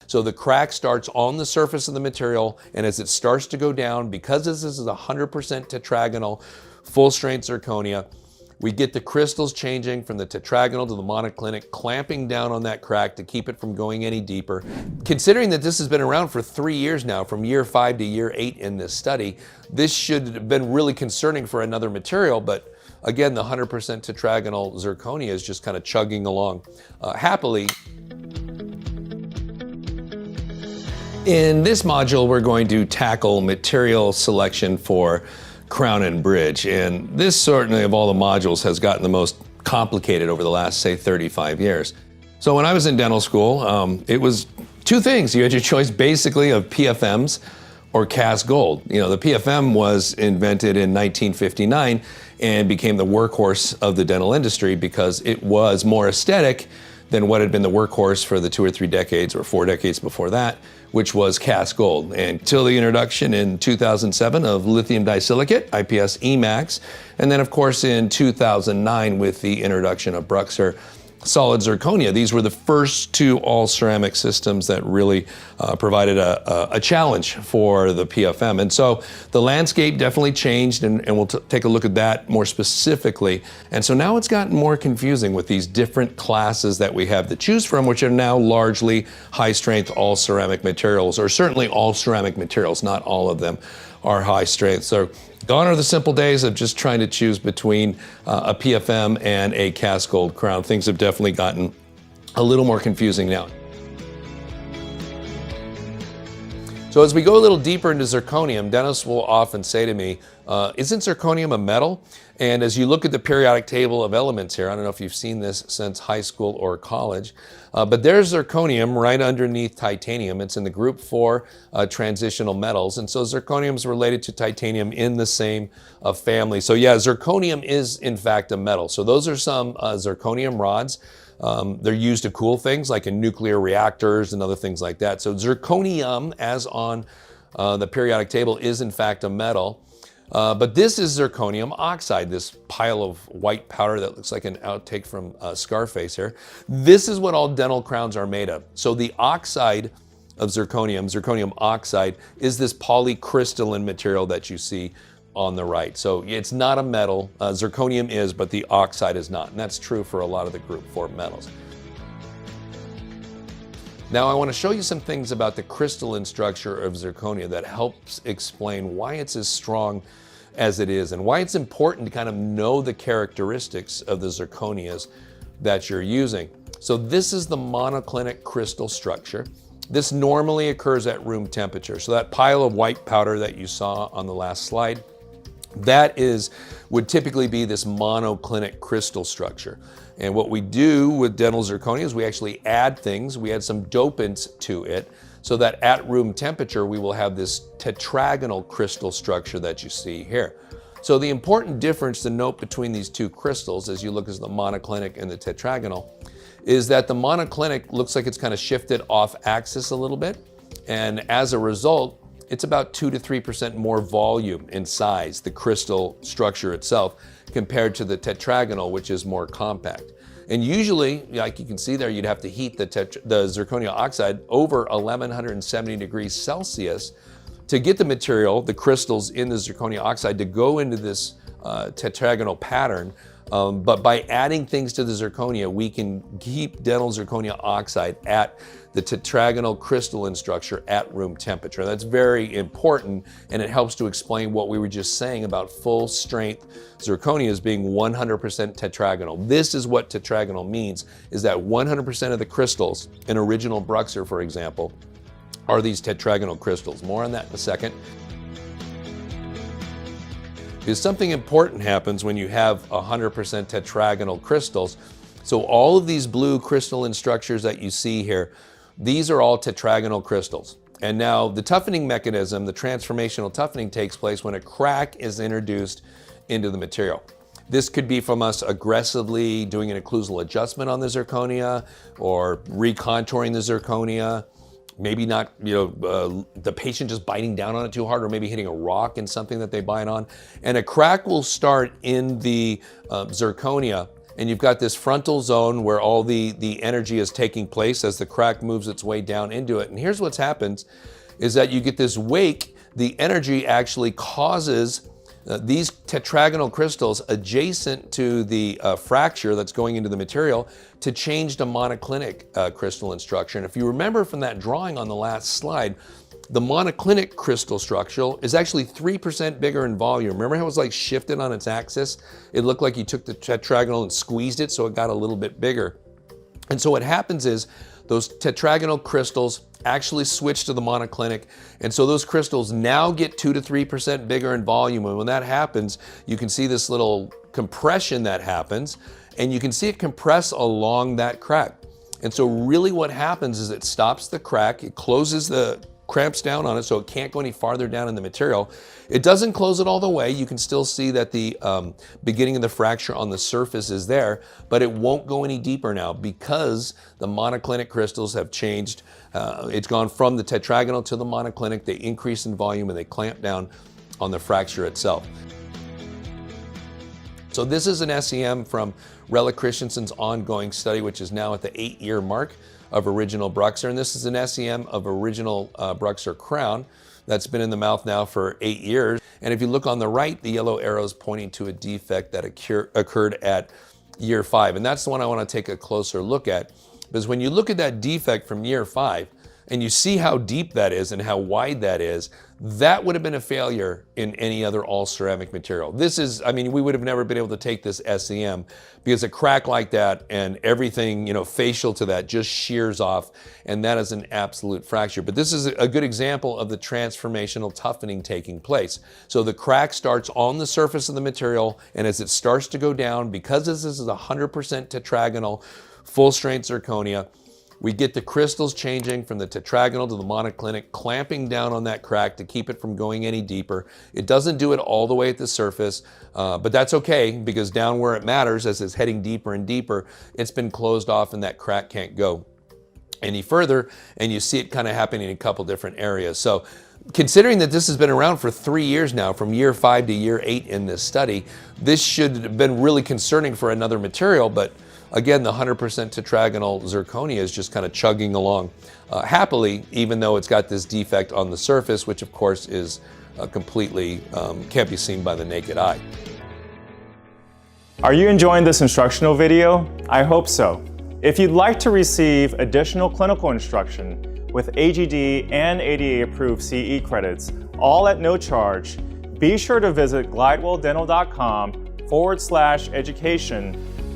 So the crack starts on the surface of the material, and as it starts to go down, because this is 100% tetragonal, full strength zirconia, we get the crystals changing from the tetragonal to the monoclinic, clamping down on that crack to keep it from going any deeper. Considering that this has been around for 3 years now, from year 5 to year 8 in this study, this should have been really concerning for another material, but again, the 100% tetragonal zirconia is just kind of chugging along happily. In this module, we're going to tackle material selection for crown and bridge. And this certainly of all the modules has gotten the most complicated over the last, say, 35 years. So when I was in dental school, it was 2 things. You had your choice basically of PFMs or cast gold. You know, the PFM was invented in 1959 and became the workhorse of the dental industry because it was more aesthetic than what had been the workhorse for the 2 or 3 decades or 4 decades before that, which was cast gold. Until the introduction in 2007 of lithium disilicate, IPS EMAX, and then of course in 2009 with the introduction of BruxZir solid zirconia. These were the first 2 all ceramic systems that really provided a challenge for the PFM. And so the landscape definitely changed, and we'll take a look at that more specifically. And so now it's gotten more confusing with these different classes that we have to choose from, which are now largely high strength all ceramic materials, or certainly all ceramic materials, not all of them are high strength. So gone are the simple days of just trying to choose between a PFM and a cast gold crown. Things have definitely gotten a little more confusing now. So as we go a little deeper into zirconium, dentists will often say to me, isn't zirconium a metal? And as you look at the periodic table of elements here, I don't know if you've seen this since high school or college, but there's zirconium right underneath titanium. It's in the group 4 transitional metals. And so zirconium is related to titanium in the same family. So yeah, zirconium is in fact a metal. So those are some zirconium rods. They're used to cool things like in nuclear reactors and other things like that. So zirconium, as on the periodic table, is in fact a metal. But this is zirconium oxide, this pile of white powder that looks like an outtake from Scarface here. This is what all dental crowns are made of. So the oxide of zirconium, zirconium oxide, is this polycrystalline material that you see on the right. So it's not a metal. Zirconium is, but the oxide is not. And that's true for a lot of the group 4 metals. Now I want to show you some things about the crystalline structure of zirconia that helps explain why it's as strong as it is and why it's important to kind of know the characteristics of the zirconias that you're using. So this is the monoclinic crystal structure. This normally occurs at room temperature. So that pile of white powder that you saw on the last slide, that would typically be this monoclinic crystal structure. And what we do with dental zirconia is we actually add things. We add some dopants to it so that at room temperature, we will have this tetragonal crystal structure that you see here. So the important difference to note between these 2 crystals as you look at the monoclinic and the tetragonal is that the monoclinic looks like it's kind of shifted off axis a little bit. And as a result, it's about 2 to 3% more volume in size, the crystal structure itself, compared to the tetragonal, which is more compact. And usually, like you can see there, you'd have to heat the zirconia oxide over 1170 degrees Celsius to get the material, the crystals in the zirconia oxide, to go into this tetragonal pattern. But by adding things to the zirconia, we can keep dental zirconia oxide at the tetragonal crystalline structure at room temperature. That's very important, and it helps to explain what we were just saying about full strength zirconias being 100% tetragonal. This is what tetragonal means, is that 100% of the crystals in original BruxZir, for example, are these tetragonal crystals. More on that in a second. Because something important happens when you have 100% tetragonal crystals. So all of these blue crystalline structures that you see here, these are all tetragonal crystals. And now the toughening mechanism, the transformational toughening, takes place when a crack is introduced into the material. This could be from us aggressively doing an occlusal adjustment on the zirconia or recontouring the zirconia. Maybe not, the patient just biting down on it too hard, or maybe hitting a rock in something that they bite on. And a crack will start in the zirconia and you've got this frontal zone where all the energy is taking place as the crack moves its way down into it. And here's what's happens is that you get this wake. The energy actually causes these tetragonal crystals adjacent to the fracture that's going into the material to change to monoclinic crystalline structure. And if you remember from that drawing on the last slide, the monoclinic crystal structure is actually 3% bigger in volume. Remember how it was like shifted on its axis? It looked like you took the tetragonal and squeezed it so it got a little bit bigger. And so what happens is those tetragonal crystals actually switch to the monoclinic, and so those crystals now get 2 to 3% bigger in volume. And when that happens, you can see this little compression that happens, and you can see it compress along that crack. And so really what happens is it stops the crack, it closes the cramps down on it so it can't go any farther down in the material. It doesn't close it all the way. You can still see that the beginning of the fracture on the surface is there, but it won't go any deeper now because the monoclinic crystals have changed. It's gone from the tetragonal to the monoclinic. They increase in volume and they clamp down on the fracture itself. So this is an SEM from Rella Christensen's ongoing study, which is now at the 8-year mark of original BruxZir. And this is an SEM of original BruxZir crown that's been in the mouth now for 8 years. And if you look on the right, the yellow arrow is pointing to a defect that occurred at year 5. And that's the one I want to take a closer look at, because when you look at that defect from year 5 and you see how deep that is and how wide that is, that would have been a failure in any other all ceramic material. This is, I mean, we would have never been able to take this SEM because a crack like that and everything, you know, facial to that just shears off, and that is an absolute fracture. But this is a good example of the transformational toughening taking place. So the crack starts on the surface of the material, and as it starts to go down, because this is 100% tetragonal, full strength zirconia, we get the crystals changing from the tetragonal to the monoclinic, clamping down on that crack to keep it from going any deeper. It doesn't do it all the way at the surface, but that's okay, because down where it matters, as it's heading deeper and deeper, it's been closed off and that crack can't go any further. And you see it kind of happening in a couple different areas. So considering that this has been around for 3 years now, from year 5 to year 8 in this study, this should have been really concerning for another material, but again, the 100% tetragonal zirconia is just kind of chugging along happily, even though it's got this defect on the surface, which of course is completely can't be seen by the naked eye. Are you enjoying this instructional video? I hope so. If you'd like to receive additional clinical instruction with AGD and ADA approved CE credits, all at no charge, be sure to visit glidewelldental.com/education,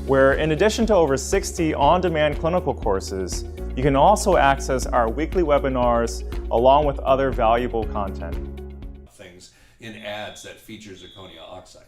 where in addition to over 60 on-demand clinical courses, you can also access our weekly webinars along with other valuable content. Things in ads that feature zirconia oxide.